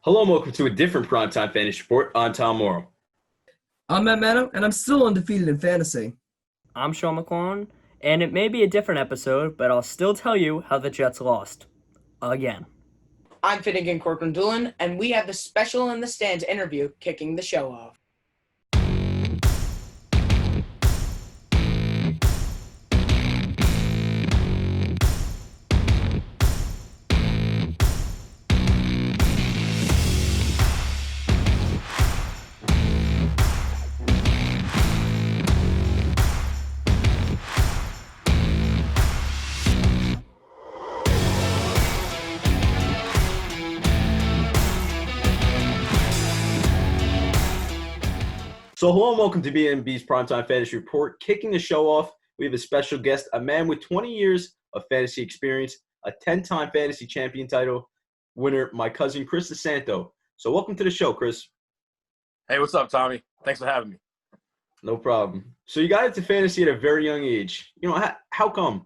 Hello and welcome to a different Primetime Fantasy Report. I'm Tom Mauro. I'm Matt Manno, and I'm still undefeated in fantasy. I'm Sean McQuillan, and it may be a different episode, but I'll still tell you how the Jets lost. Again. I'm Finnegan Corcoran-Doolin, and we have the Special in the Stands interview kicking the show off. So hello and welcome to BMB's Primetime Fantasy Report. Kicking the show off, we have a special guest, a man with 20 years of fantasy experience, a 10-time fantasy champion title winner, my cousin Chris Desanto. So welcome to the show, Chris. Hey, what's up, Tommy? Thanks for having me. No problem. So you got into fantasy at a very young age. How come?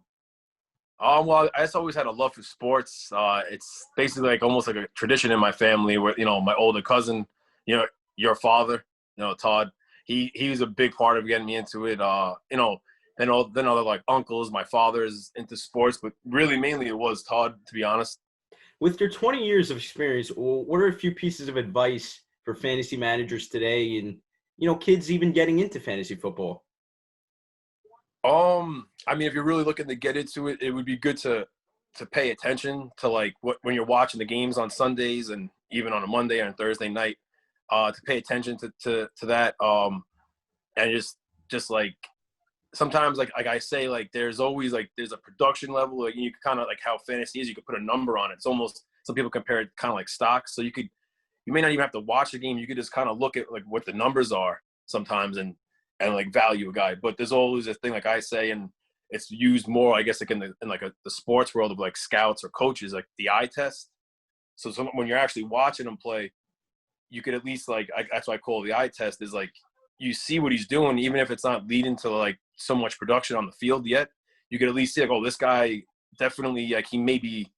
Well, I just always had a love for sports. It's basically almost like a tradition in my family where, my older cousin, your father, Todd, he was a big part of getting me into it. Then other like uncles, my father's into sports, but really mainly it was Todd, to be honest. With your 20 years of experience, what are a few pieces of advice for fantasy managers today and, kids even getting into fantasy football? If you're really looking to get into it, it would be good to pay attention to when you're watching the games on Sundays and even on a Monday or Thursday night, to pay attention to that. And just sometimes like I say, there's always there's a production level, you can kind of how fantasy is, you could put a number on it. It's almost, some people compare it kind of like stocks. So you may not even have to watch the game. You could just kind of look at what the numbers are sometimes and value a guy. But there's always a thing, I say, and it's used more, I guess, in the sports world of scouts or coaches, the eye test. So when you're actually watching him play, you could at least that's what I call the eye test, is you see what he's doing, even if it's not leading to so much production on the field yet. You could at least see this guy definitely he may be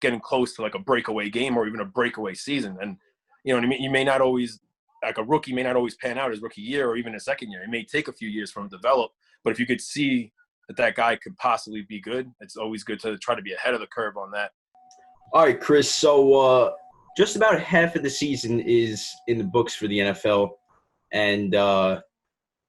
getting close to a breakaway game or even a breakaway season. And you know what I mean? You may not always, a rookie may not always pan out his rookie year or even his second year. It may take a few years for him to develop. But if you could see that guy could possibly be good, it's always good to try to be ahead of the curve on that. All right, Chris. So just about half of the season is in the books for the NFL. And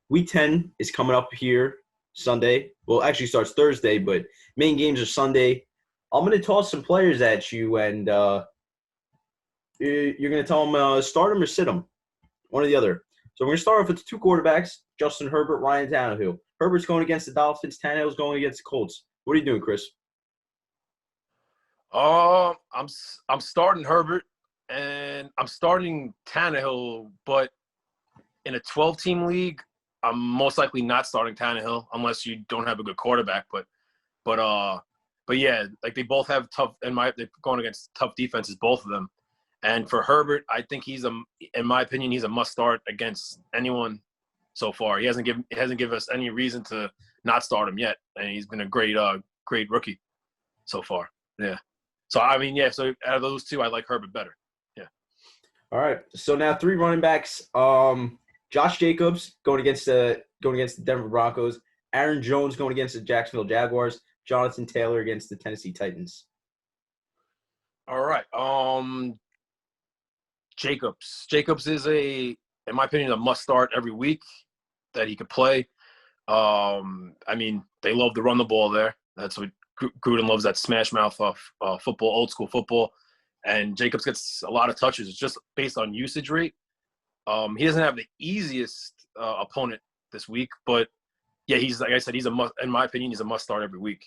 Week 10 is coming up here Sunday. Well, actually starts Thursday, but main games are Sunday. I'm going to toss some players at you, and you're going to tell them start them or sit them, one or the other. So we're going to start off with the two quarterbacks, Justin Herbert, Ryan Tannehill. Herbert's going against the Dolphins. Tannehill's going against the Colts. What are you doing, Chris? I'm starting Herbert, and I'm starting Tannehill, but in a 12-team league, I'm most likely not starting Tannehill unless you don't have a good quarterback. But yeah, they both have they're going against tough defenses, both of them. And for Herbert, I think in my opinion, he's a must-start against anyone so far. He hasn't given us any reason to not start him yet, and he's been a great rookie so far. Yeah. So so out of those two, I like Herbert better. Yeah. All right. So now three running backs. Josh Jacobs going against the Denver Broncos. Aaron Jones going against the Jacksonville Jaguars. Jonathan Taylor against the Tennessee Titans. All right. Jacobs is in my opinion, a must start every week that he could play. They love to run the ball there. That's what Gruden loves, that smash mouth of football, old school football. And Jacobs gets a lot of touches. It's just based on usage rate. He doesn't have the easiest opponent this week, but yeah, he's, like I said, in my opinion, he's a must start every week.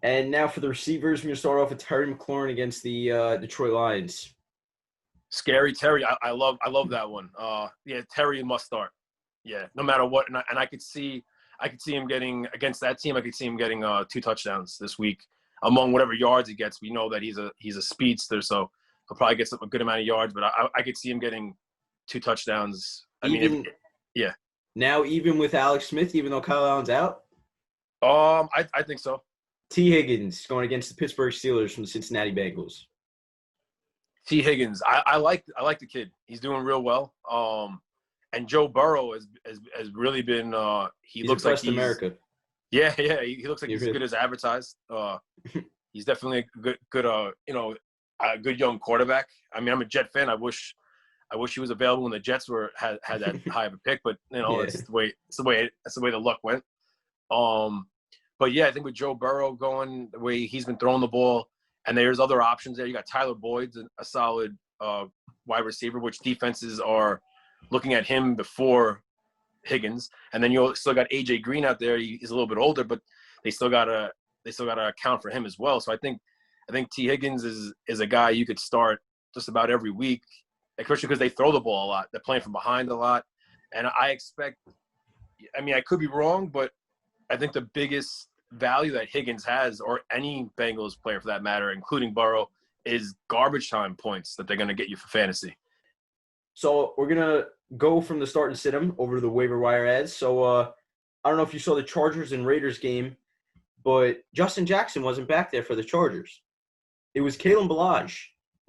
And now for the receivers, we're going to start off with Terry McLaurin against the Detroit Lions. Scary Terry. I love that one. Yeah, Terry must start. Yeah, no matter what. And I could see him getting, against that team, I could see him getting 2 touchdowns this week among whatever yards he gets. We know that he's a speedster, so he'll probably get a good amount of yards, but I could see him getting 2 touchdowns. Yeah. Now, even with Alex Smith, even though Kyle Allen's out? I think so. T. Higgins going against the Pittsburgh Steelers from the Cincinnati Bengals. T. Higgins. I like the kid. He's doing real well. And Joe Burrow has really been. He He's looks like impressed America. Yeah. He looks like he's as really? good as advertised. He's definitely a good a good young quarterback. I mean, I'm a Jet fan. I wish he was available when the Jets had that high of a pick, but Yeah. it's the way the luck went. But yeah, I think with Joe Burrow going the way he's been throwing the ball, and there's other options there. You got Tyler Boyd's a solid wide receiver, which defenses are looking at him before Higgins, and then you still got AJ Green out there. He's a little bit older, but they still gotta account for him as well. So I think T. Higgins is a guy you could start just about every week, especially because they throw the ball a lot. They're playing from behind a lot, and I expect. I mean, I could be wrong, but I think the biggest value that Higgins has, or any Bengals player for that matter, including Burrow, is garbage time points that they're going to get you for fantasy. So we're going to go from the start and sit him over to the waiver wire ads. So I don't know if you saw the Chargers and Raiders game, but Justin Jackson wasn't back there for the Chargers. It was Kalen Ballage,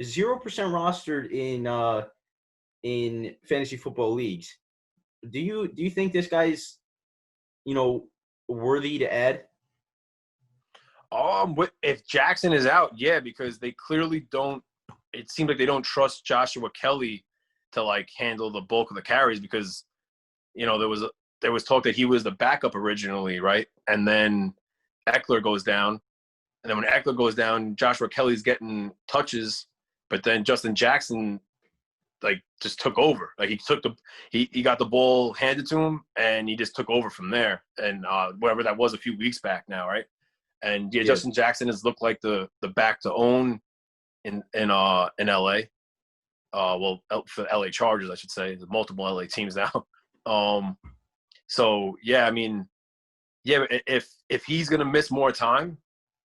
0% rostered in fantasy football leagues. Do you think this guy's, worthy to add? If Jackson is out, yeah, because they clearly don't. It seems like they don't trust Joshua Kelly to handle the bulk of the carries because, there was talk that he was the backup originally, right? And then Eckler goes down, and then when Eckler goes down, Joshua Kelly's getting touches, but then Justin Jackson just took over. He got the ball handed to him, and he just took over from there. And whatever that was a few weeks back now, right? And yeah, Justin Jackson has looked like the back to own in LA. For LA Chargers, I should say. There's multiple LA teams now. So yeah, I mean, yeah, if he's gonna miss more time,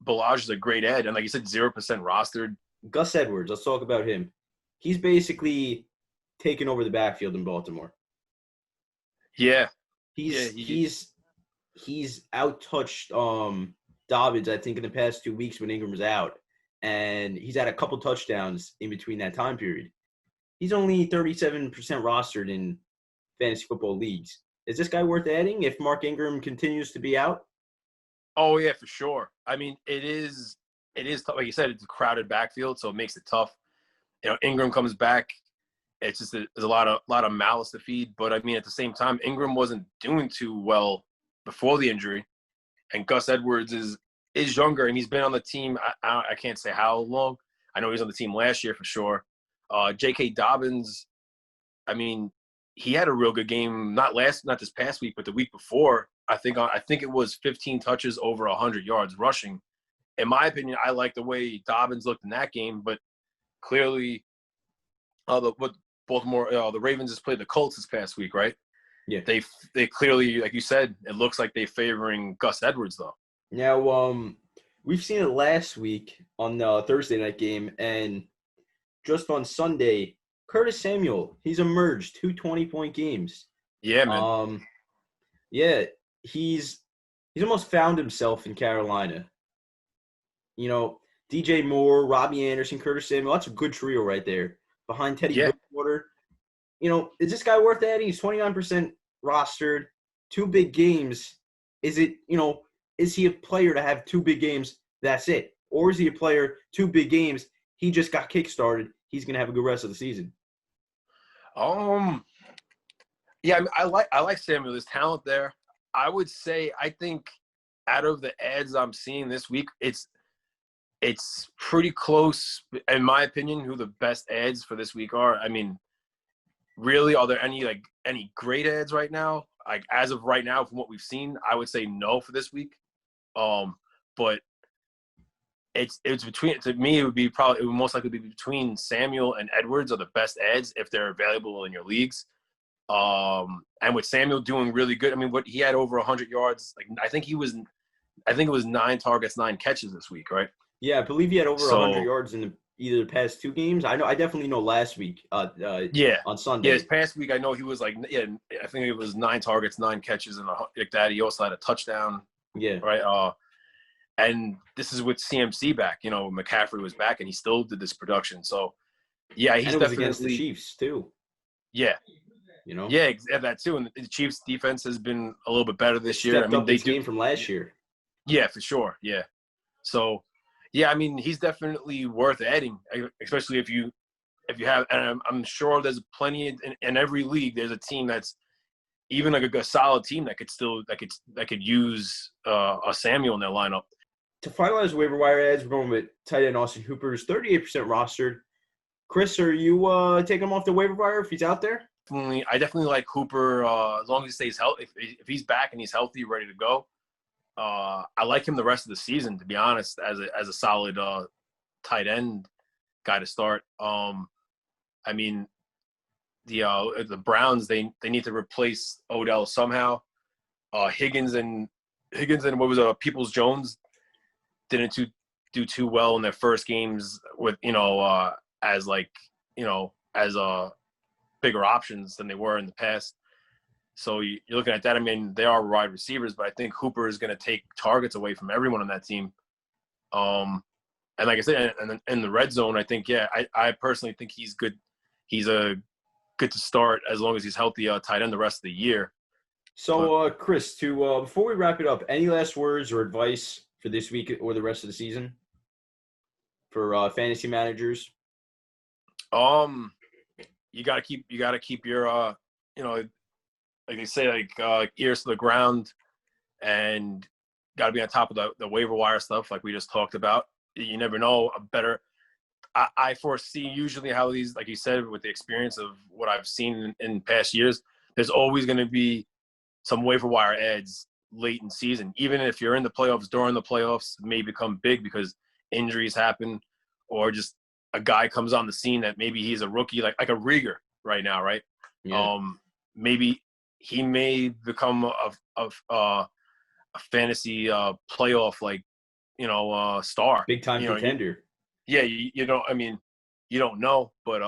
Ballage is a great ad, and like you said, 0% rostered. Gus Edwards, let's talk about him. He's basically taken over the backfield in Baltimore. Yeah. He's out-touched Dobbins, I think, in the past 2 weeks when Ingram was out. And he's had a couple touchdowns in between that time period. He's only 37% rostered in fantasy football leagues. Is this guy worth adding if Mark Ingram continues to be out? Oh, yeah, for sure. I mean, it is tough. Like you said, it's a crowded backfield, so it makes it tough. Ingram comes back. It's just there's a lot of mouths to feed. But, I mean, at the same time, Ingram wasn't doing too well before the injury. And Gus Edwards is younger, and he's been on the team. I can't say how long. I know he was on the team last year for sure. J.K. Dobbins, I mean, he had a real good game. Not this past week, but the week before. I think it was 15 touches over 100 yards rushing. In my opinion, I like the way Dobbins looked in that game, but clearly, the Ravens just played the Colts this past week, right? Yeah. They clearly, like you said, it looks like they're favoring Gus Edwards though. Now, we've seen it last week on the Thursday night game, and just on Sunday, Curtis Samuel, he's emerged 2 20-point games. Yeah, man. Yeah, he's almost found himself in Carolina. DJ Moore, Robbie Anderson, Curtis Samuel, that's a good trio right there. Behind Teddy Bridgewater. Is this guy worth adding? He's 29% rostered, 2 big games. Is he a player to have 2 big games, that's it? Or is he a player, 2 big games, he just got kickstarted, he's going to have a good rest of the season? Yeah, I like Samuel. There's talent there. I would say I think out of the ads I'm seeing this week, it's pretty close, in my opinion, who the best ads for this week are. I mean, really, are there any great ads right now? As of right now, from what we've seen, I would say no for this week. But it's between, to me, it would most likely be between Samuel and Edwards are the best ads if they're available in your leagues. And with Samuel doing really good, I mean, what he had over 100 yards, I think it was 9 targets, 9 catches this week, right? Yeah, I believe he had over 100 yards in either the past 2 games. I definitely know last week. On Sunday. Yeah, this past week I know he was I think it was 9 targets, 9 catches, and like that. He also had a touchdown. Yeah. Right. And this is with CMC back. McCaffrey was back, and he still did this production. So Yeah, he's and it was definitely against the Chiefs too. Yeah, You know. yeah, that too. And the Chiefs' defense has been a little bit better this year. Stepped up his game from last year. Yeah, for sure. Yeah. So, yeah, I mean, he's definitely worth adding, especially if you have. And I'm sure there's plenty in every league. There's a team that's even like a solid team that could use a Samuel in their lineup. To finalize waiver wire ads, we're going with tight end Austin Hooper, who's 38% rostered. Chris, are you taking him off the waiver wire if he's out there? I definitely like Hooper as long as he stays healthy. If he's back and he's healthy, ready to go, I like him the rest of the season. To be honest, as a solid tight end guy to start. I mean, the Browns they need to replace Odell somehow. Higgins and what was Peoples-Jones didn't do too well in their first games with as bigger options than they were in the past. So you're looking at that. I mean, they are wide receivers, but I think Hooper is going to take targets away from everyone on that team. And like I said, and in the red zone, I think, I personally think he's good. He's good to start as long as he's healthy tight end the rest of the year. So, Chris, before we wrap it up, any last words or advice for this week or the rest of the season for fantasy managers? You gotta keep your like they say, ears to the ground, and gotta be on top of the waiver wire stuff like we just talked about. You never know I foresee usually how these, like you said, with the experience of what I've seen in past years, there's always going to be some waiver wire ads late in season. Even if you're in the playoffs, during the playoffs, may become big because injuries happen, or just a guy comes on the scene that maybe he's a rookie, like a Rieger right now, right? Yeah. Maybe he may become a fantasy playoff star, Big time contender. Yeah, you don't know, but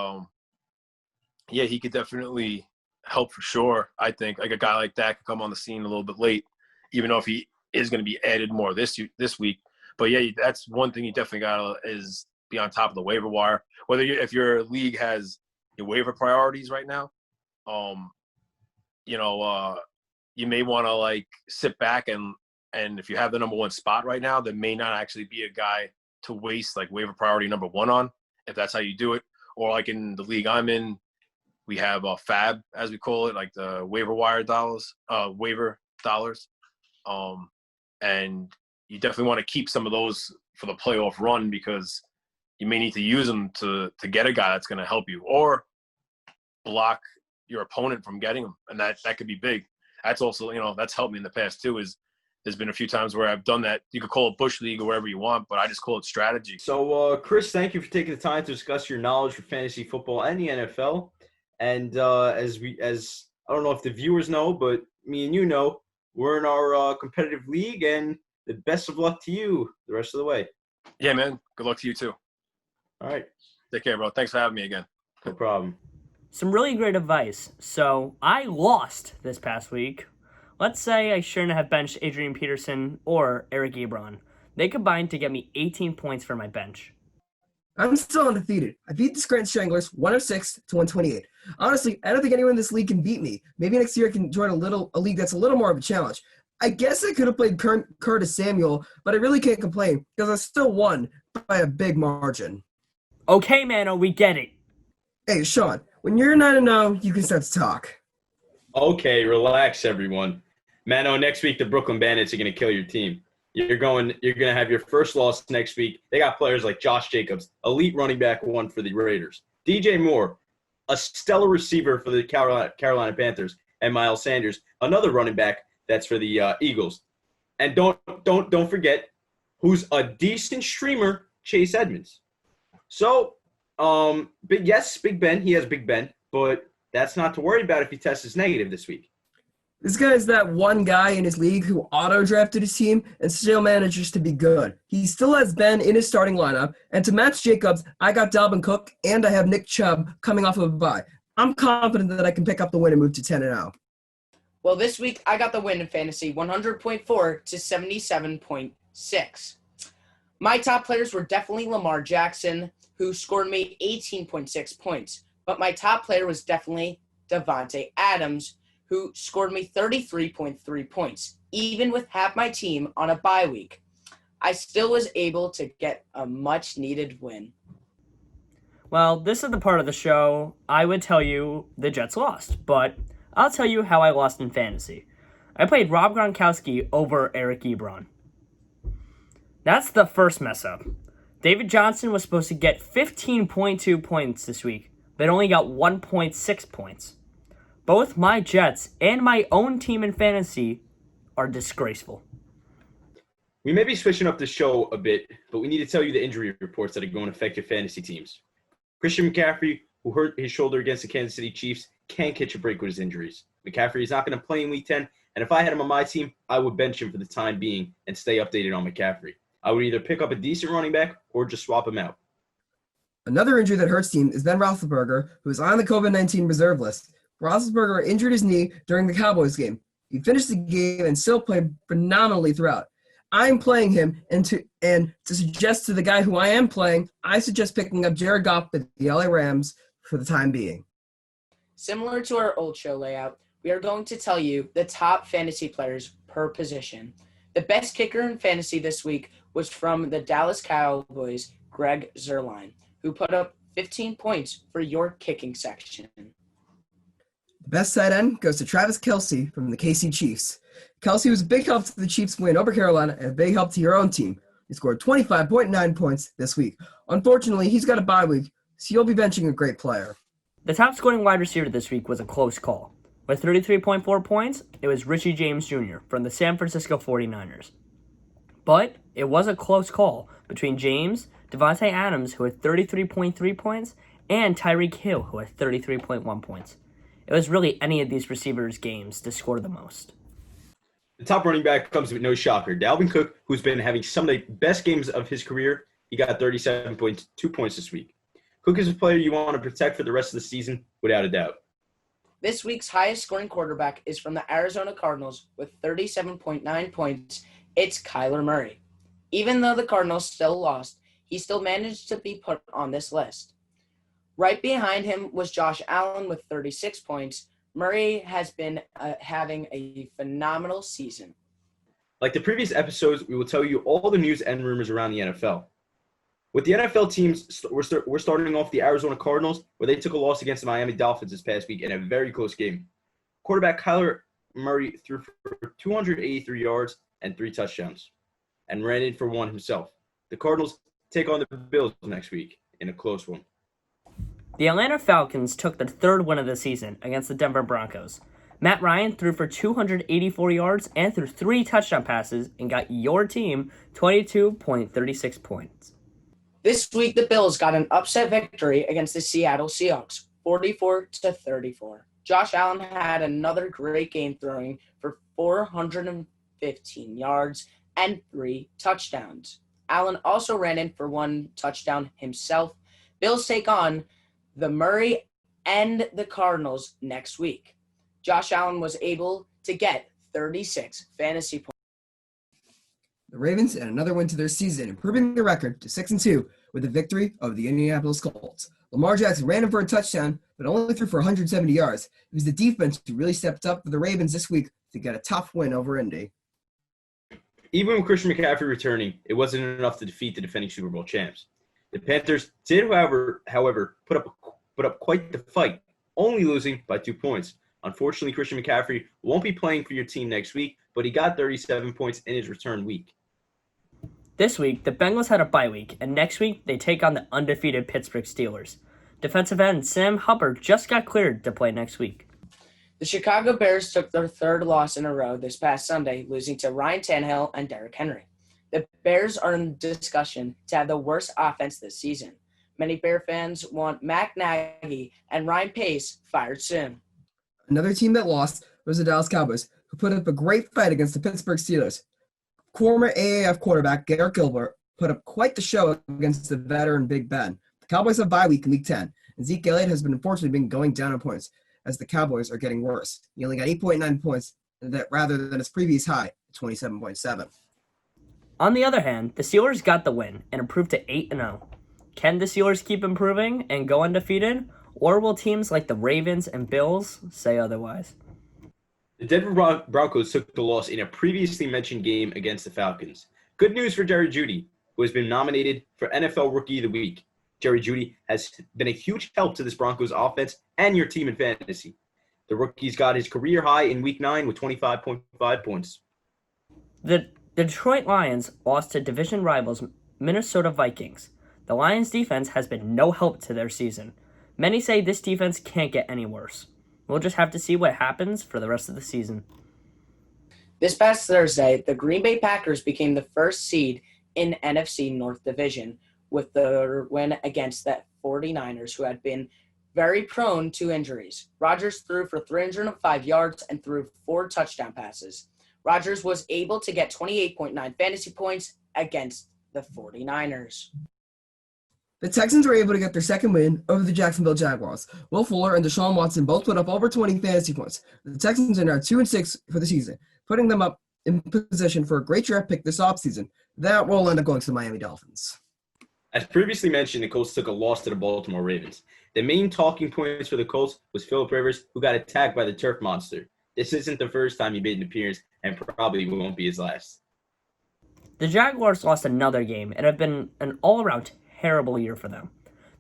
he could definitely help for sure. I think like a guy like that could come on the scene a little bit late, even though if he is going to be added more this week. But yeah, that's one thing you definitely gotta is be on top of the waiver wire. If your league has your waiver priorities right now, you may want to sit back and if you have the number one spot right now, there may not actually be a guy to waste waiver priority number one on, if that's how you do it. Or in the league I'm in, we have FAB, as we call it, the waiver dollars. And you definitely want to keep some of those for the playoff run because you may need to use them to get a guy that's going to help you or block your opponent from getting him. And that could be big. That's also, that's helped me in the past too, is there's been a few times where I've done that. You could call it Bush League or whatever you want, but I just call it strategy. So, Chris, thank you for taking the time to discuss your knowledge for fantasy football and the NFL. And as I don't know if the viewers know, but me and you know, we're in our competitive league, and the best of luck to you the rest of the way. Yeah, man. Good luck to you too. All right. Take care, bro. Thanks for having me again. No problem. Some really great advice. So I lost this past week. Let's say I shouldn't have benched Adrian Peterson or Eric Ebron. They combined to get me 18 points for my bench. I'm still undefeated. I beat the Scranton Stranglers 106 to 128. Honestly, I don't think anyone in this league can beat me. Maybe next year I can join a league that's a little more of a challenge. I guess I could have played Curtis Samuel, but I really can't complain because I still won by a big margin. Okay, Manno, we get it. Hey, Sean, when you're 9-0, you can start to talk. Okay, relax, everyone. Manno, next week the Brooklyn Bandits are going to kill your team. You're going to have your first loss next week. They got players like Josh Jacobs, elite running back one for the Raiders, DJ Moore, a stellar receiver for the Carolina Panthers, and Miles Sanders, another running back that's for the Eagles. And don't forget who's a decent streamer, Chase Edmonds. So, Big Ben. He has Big Ben, but that's not to worry about if he tests negative this week. This guy is that one guy in his league who auto-drafted his team and still manages to be good. He still has Ben in his starting lineup, and to match Jacobs, I got Dalvin Cook, and I have Nick Chubb coming off of a bye. I'm confident that I can pick up the win and move to 10-0. Well, this week I got the win in fantasy, 100.4 to 77.6. My top players were definitely Lamar Jackson, who scored me 18.6 points. But my top player was definitely Davante Adams, who scored me 33.3 points, even with half my team on a bye week. I still was able to get a much-needed win. Well, this is the part of the show I would tell you the Jets lost, but I'll tell you how I lost in fantasy. I played Rob Gronkowski over Eric Ebron. That's the first mess up. David Johnson was supposed to get 15.2 points this week, but only got 1.6 points. Both my Jets and my own team in fantasy are disgraceful. We may be switching up the show a bit, but we need to tell you the injury reports that are going to affect your fantasy teams. Christian McCaffrey, who hurt his shoulder against the Kansas City Chiefs, can't catch a break with his injuries. McCaffrey is not going to play in Week 10, and if I had him on my team, I would bench him for the time being and stay updated on McCaffrey. I would either pick up a decent running back or just swap him out. Another injury that hurts team is Ben Roethlisberger, who is on the COVID-19 reserve list. Roethlisberger injured his knee during the Cowboys game. He finished the game and still played phenomenally throughout. I'm playing him, and to suggest to the guy who I am playing, I suggest picking up Jared Goff with the LA Rams for the time being. Similar to our old show layout, we are going to tell you the top fantasy players per position. The best kicker in fantasy this week was from the Dallas Cowboys, Greg Zuerlein, who put up 15 points for your kicking section. The best tight end goes to Travis Kelsey from the KC Chiefs. Kelsey was a big help to the Chiefs' win over Carolina and a big help to your own team. He scored 25.9 points this week. Unfortunately, he's got a bye week, so you'll be benching a great player. The top scoring wide receiver this week was a close call. With 33.4 points, it was Richie James Jr. from the San Francisco 49ers. But it was a close call between James, Davante Adams, who had 33.3 points, and Tyreek Hill, who had 33.1 points. It was really any of these receivers' games to score the most. The top running back comes with no shocker. Dalvin Cook, who's been having some of the best games of his career, he got 37.2 points this week. Cook is a player you want to protect for the rest of the season, without a doubt. This week's highest scoring quarterback is from the Arizona Cardinals with 37.9 points. It's Kyler Murray. Even though the Cardinals still lost, he still managed to be put on this list. Right behind him was Josh Allen with 36 points. Murray has been having a phenomenal season. Like the previous episodes, we will tell you all the news and rumors around the NFL. With the NFL teams, we're starting off the Arizona Cardinals, where they took a loss against the Miami Dolphins this past week in a very close game. Quarterback Kyler Murray threw for 283 yards and 3 touchdowns, and ran in for one himself. The Cardinals take on the Bills next week in a close one. The Atlanta Falcons took their third win of the season against the Denver Broncos. Matt Ryan threw for 284 yards and threw 3 touchdown passes and got your team 22.36 points. This week, the Bills got an upset victory against the Seattle Seahawks, 44-34. Josh Allen had another great game throwing for 415 yards and 3 touchdowns. Allen also ran in for 1 touchdown himself. Bills take on the Murray and the Cardinals next week. Josh Allen was able to get 36 fantasy points. The Ravens add another win to their season, improving their record to 6-2 with the victory over the Indianapolis Colts. Lamar Jackson ran in for a touchdown, but only threw for 170 yards. It was the defense who really stepped up for the Ravens this week to get a tough win over Indy. Even with Christian McCaffrey returning, it wasn't enough to defeat the defending Super Bowl champs. The Panthers did, however, put up quite the fight, only losing by 2 points. Unfortunately, Christian McCaffrey won't be playing for your team next week, but he got 37 points in his return week. This week, the Bengals had a bye week, and next week, they take on the undefeated Pittsburgh Steelers. Defensive end Sam Hubbard just got cleared to play next week. The Chicago Bears took their third loss in a row this past Sunday, losing to Ryan Tannehill and Derrick Henry. The Bears are in discussion to have the worst offense this season. Many Bear fans want Matt Nagy and Ryan Pace fired soon. Another team that lost was the Dallas Cowboys, who put up a great fight against the Pittsburgh Steelers. Former AAF quarterback Garrett Gilbert put up quite the show against the veteran Big Ben. The Cowboys have bye week in Week 10, and Zeke Elliott has unfortunately been going down in points as the Cowboys are getting worse. He only got 8.9 points rather than his previous high, 27.7. On the other hand, the Steelers got the win and improved to 8-0. Can the Steelers keep improving and go undefeated? Or will teams like the Ravens and Bills say otherwise? The Denver Broncos took the loss in a previously mentioned game against the Falcons. Good news for Jerry Judy, who has been nominated for NFL Rookie of the Week. Jerry Judy has been a huge help to this Broncos offense and your team in fantasy. The rookie's got his career high in Week 9 with 25.5 points. The Detroit Lions lost to division rivals Minnesota Vikings. The Lions' defense has been no help to their season. Many say this defense can't get any worse. We'll just have to see what happens for the rest of the season. This past Thursday, the Green Bay Packers became the first seed in NFC North Division with their win against the 49ers, who had been very prone to injuries. Rodgers threw for 305 yards and threw 4 touchdown passes. Rodgers was able to get 28.9 fantasy points against the 49ers. The Texans were able to get their second win over the Jacksonville Jaguars. Will Fuller and Deshaun Watson both put up over 20 fantasy points. The Texans are now 2-6 for the season, putting them up in position for a great draft pick this offseason. That will end up going to the Miami Dolphins. As previously mentioned, the Colts took a loss to the Baltimore Ravens. The main talking points for the Colts was Philip Rivers, who got attacked by the turf monster. This isn't the first time he made an appearance, and probably won't be his last. The Jaguars lost another game and have been an all-around terrible year for them.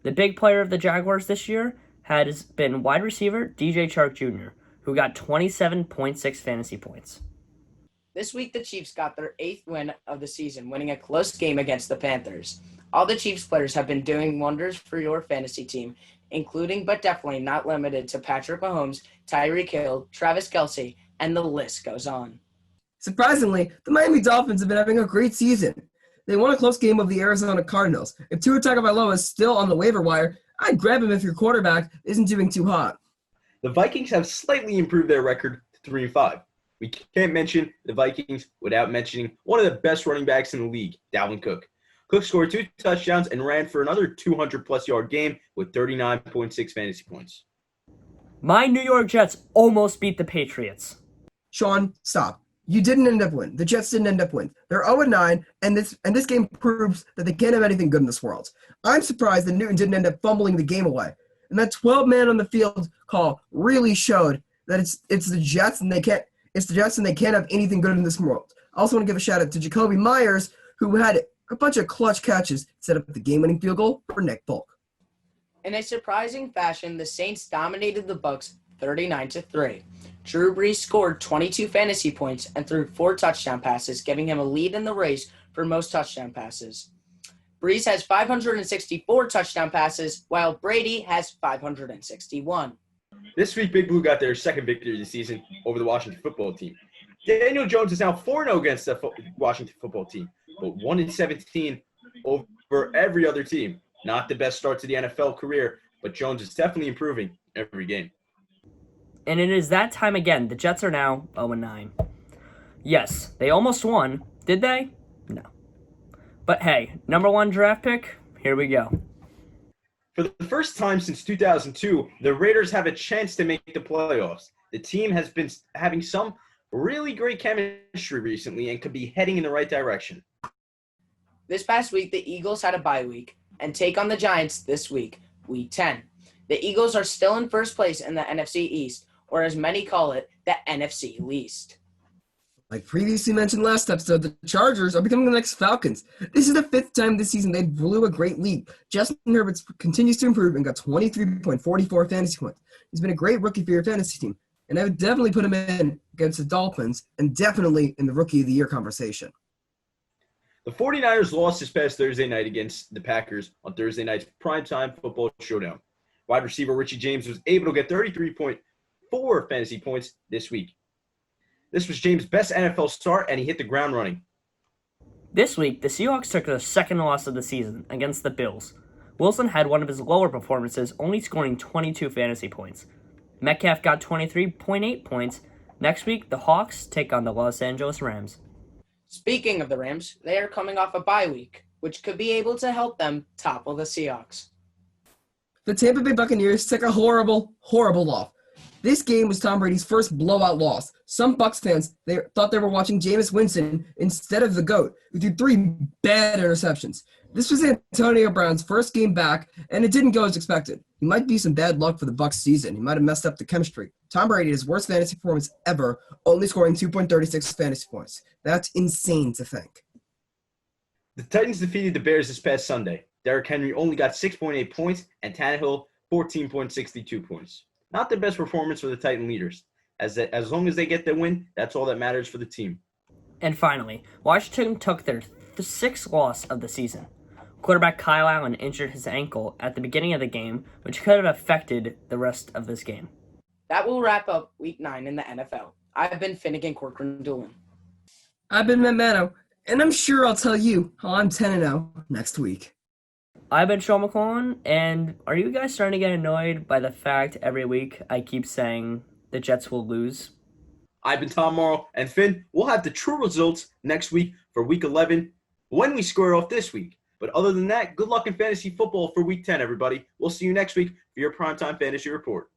The big player of the Jaguars this year has been wide receiver DJ Chark Jr., who got 27.6 fantasy points. This week, the Chiefs got their 8th win of the season, winning a close game against the Panthers. All the Chiefs players have been doing wonders for your fantasy team, including but definitely not limited to Patrick Mahomes, Tyreek Hill, Travis Kelsey, and the list goes on. Surprisingly, the Miami Dolphins have been having a great season. They won a close game of the Arizona Cardinals. If Tua Tagovailoa is still on the waiver wire, I'd grab him if your quarterback isn't doing too hot. The Vikings have slightly improved their record to 3-5. We can't mention the Vikings without mentioning one of the best running backs in the league, Dalvin Cook. Cook scored 2 touchdowns and ran for another 200-plus yard game with 39.6 fantasy points. My New York Jets almost beat the Patriots. Sean, stop. You didn't end up winning. The Jets didn't end up winning. They're 0-9, and this game proves that they can't have anything good in this world. I'm surprised that Newton didn't end up fumbling the game away. And that 12-man on the field call really showed that it's the Jets and they can't have anything good in this world. I also want to give a shout out to Jacoby Myers, who had a bunch of clutch catches, set up the game-winning field goal for Nick Folk. In a surprising fashion, the Saints dominated the Bucs 39-3. Drew Brees scored 22 fantasy points and threw 4 touchdown passes, giving him a lead in the race for most touchdown passes. Brees has 564 touchdown passes, while Brady has 561. This week, Big Blue got their second victory of the season over the Washington football team. Daniel Jones is now 4-0 against the Washington football team, but 1-17 over every other team. Not the best start to the NFL career, but Jones is definitely improving every game. And it is that time again. The Jets are now 0-9. Yes, they almost won. Did they? No. But hey, number 1 draft pick, here we go. For the first time since 2002, the Raiders have a chance to make the playoffs. The team has been having some really great chemistry recently and could be heading in the right direction. This past week, the Eagles had a bye week and take on the Giants this week, Week 10. The Eagles are still in first place in the NFC East, or as many call it, the NFC Least. Like previously mentioned last episode, the Chargers are becoming the next Falcons. This is the 5th time this season they blew a great lead. Justin Herbert continues to improve and got 23.44 fantasy points. He's been a great rookie for your fantasy team, and I would definitely put him in against the Dolphins and definitely in the Rookie of the Year conversation. The 49ers lost this past Thursday night against the Packers on Thursday night's Primetime Football Showdown. Wide receiver Richie James was able to get 33.4 fantasy points this week. This was James' best NFL start, and he hit the ground running. This week, the Seahawks took their second loss of the season against the Bills. Wilson had one of his lower performances, only scoring 22 fantasy points. Metcalf got 23.8 points. Next week, the Hawks take on the Los Angeles Rams. Speaking of the Rams, they are coming off a bye week, which could be able to help them topple the Seahawks. The Tampa Bay Buccaneers took a horrible loss. This game was Tom Brady's first blowout loss. Some Bucs fans thought they were watching Jameis Winston instead of the GOAT, who threw 3 bad interceptions. This was Antonio Brown's first game back, and it didn't go as expected. He might be some bad luck for the Bucs season. He might have messed up the chemistry. Tom Brady, his worst fantasy performance ever, only scoring 2.36 fantasy points. That's insane to think. The Titans defeated the Bears this past Sunday. Derrick Henry only got 6.8 points, and Tannehill 14.62 points. Not the best performance for the Titan leaders. As long as they get the win, that's all that matters for the team. And finally, Washington took their sixth loss of the season. Quarterback Kyle Allen injured his ankle at the beginning of the game, which could have affected the rest of this game. That will wrap up Week 9 in the NFL. I've been Finnegan Corcoran-Doolin. I've been Manno, and I'm sure I'll tell you how I'm 10-0 next week. I've been Sean McQuillan, and are you guys starting to get annoyed by the fact every week I keep saying the Jets will lose? I've been Tom Mauro, and Finn, we'll have the true results next week for Week 11 when we square off this week. But other than that, good luck in fantasy football for Week 10, everybody. We'll see you next week for your Primetime Fantasy Report.